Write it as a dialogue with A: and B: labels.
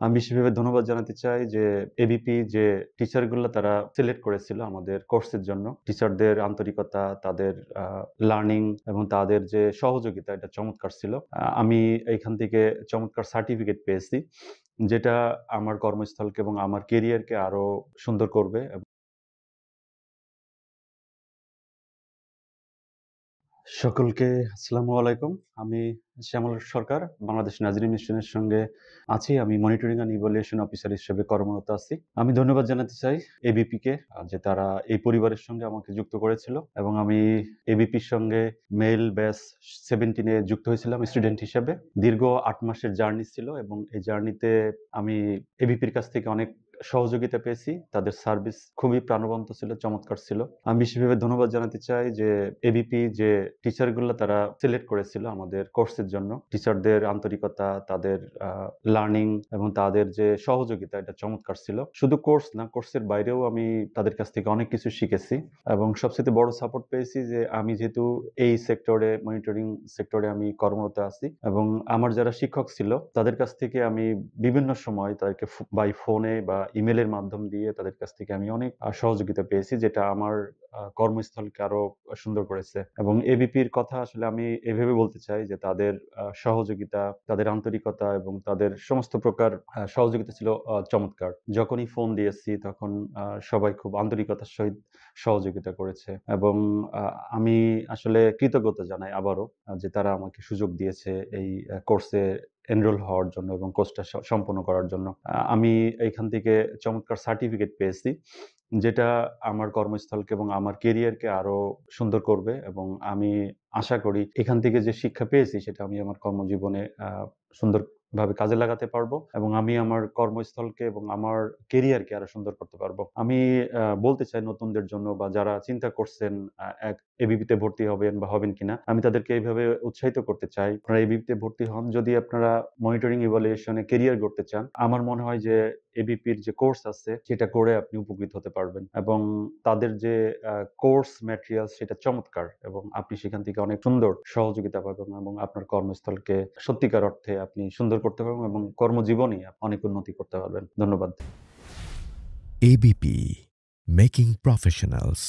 A: আমি বিশেষভাবে ধন্যবাদ জানাতে চাই যে এবিপি যে টিচারগুলো তারা সিলেক্ট করেছিল আমাদের কোর্সের জন্য। টিচারদের আন্তরিকতা, তাদের লার্নিং এবং তাদের যে সহযোগিতা এটা চমৎকার ছিল। আমি এইখান থেকে চমৎকার সার্টিফিকেট পেয়েছি। যেটা আমার কর্মস্থলকে এবং আমার কেরিয়ারকে আরো সুন্দর করবে। সকলকে আসসালামু আলাইকুম। আমি শ্যামল সরকার, বাংলাদেশ নাজরীন মিশনের সঙ্গে আছি। আমি মনিটরিং অ্যান্ড ইভ্যালুয়েশন অফিসার হিসেবে কর্মরত আছি। আমি ধন্যবাদ জানাতে চাই এবিপিকে যে তারা এই পরিবারের সঙ্গে আমাকে যুক্ত করেছিল এবং আমি এবিপির সঙ্গে মেইল ব্যাচ 17 এ যুক্ত হয়েছিলাম স্টুডেন্ট হিসেবে। দীর্ঘ ৮ মাসের জার্নি ছিল এবং এই জার্নিতে আমি এবিপির কাছ থেকে অনেক সহযোগিতা পেয়েছি। তাদের সার্ভিস খুবই প্রাণবন্ত ছিল, চমৎকার ছিল। আমি বিশেষভাবে ধন্যবাদ জানাতে চাই যে এবিপি যে টিচারগুলো তারা সিলেক্ট করেছিল আমাদের কোর্সের জন্য। টিচারদের আন্তরিকতা, তাদের লার্নিং এবং তাদের যে সহযোগিতা এটা চমৎকার ছিল। শুধু কোর্স না, কোর্সের বাইরেও আমি তাদের কাছ থেকে অনেক কিছু শিখেছি এবং সবচেয়ে বড় সাপোর্ট পেয়েছি যে আমি যেহেতু এই সেক্টরে মনিটরিং সেক্টরে আমি কর্মরত আছি এবং আমার যারা শিক্ষক ছিল তাদের কাছ থেকে আমি বিভিন্ন সময় তাদেরকে বাই ফোনে বা ইমেইলের মাধ্যম দিয়ে তাদের কাছ থেকে আমি অনেক সহযোগিতা পেয়েছি, যেটা আমার কর্মস্থলকে আরো সুন্দর করেছে। এবং এবিপির কথা আসলে আমি এভাবে বলতে চাই যে তাদের সহযোগিতা, তাদের আন্তরিকতা এবং তাদের সমস্ত প্রকার সহযোগিতা ছিল চমৎকার। যখনই ফোন দিয়েছি তখন সবাই খুব আন্তরিকতার সহিত সহযোগিতা করেছে এবং আমি আসলে কৃতজ্ঞতা জানাই আবারও যে তারা আমাকে সুযোগ দিয়েছে এই কোর্সে এনরোল হওয়ার জন্য এবং কোর্সটা সম্পন্ন করার জন্য। আমি এইখান থেকে চমৎকার সার্টিফিকেট পেয়েছি, যেটা আমার কর্মস্থলকে এবং আমার কেরিয়ারকে আরো সুন্দর করবে এবং আমি আশা করি এখান থেকে যে শিক্ষা পেয়েছি সেটা আমি আমার কর্মজীবনে সুন্দরভাবে কাজে লাগাতে পারবো এবং আমি আমার কর্মস্থলকে এবং আমার কেরিয়ারকে আরো সুন্দর করতে পারবো। আমি বলতে চাই নতুনদের জন্য বা যারা চিন্তা করছেন এবিপিতে ভর্তি হবেন বা হবেন কিনা, আমি তাদেরকে এইভাবে উৎসাহিত করতে চাই, আপনারা এবিপিতে ভর্তি হন। যদি আপনারা মনিটরিং ইভ্যালুয়েশনে কেরিয়ার গড়তে চান, আমার মনে হয় যে এবিপির যে কোর্স আছে সেটা করে আপনি উপকৃত হতে পারবেন এবং তাদের যে কোর্স ম্যাটেরিয়ালস সেটা চমৎকার এবং আপনি সেখান থেকে অনেক সুন্দর সহযোগিতা পাবেন এবং আপনার কর্মস্থলকে সত্যিকার অর্থে আপনি সুন্দর করতে পারবেন এবং কর্মজীবনে অনেক উন্নতি করতে পারবেন। ধন্যবাদ।
B: ABP, Making Professionals.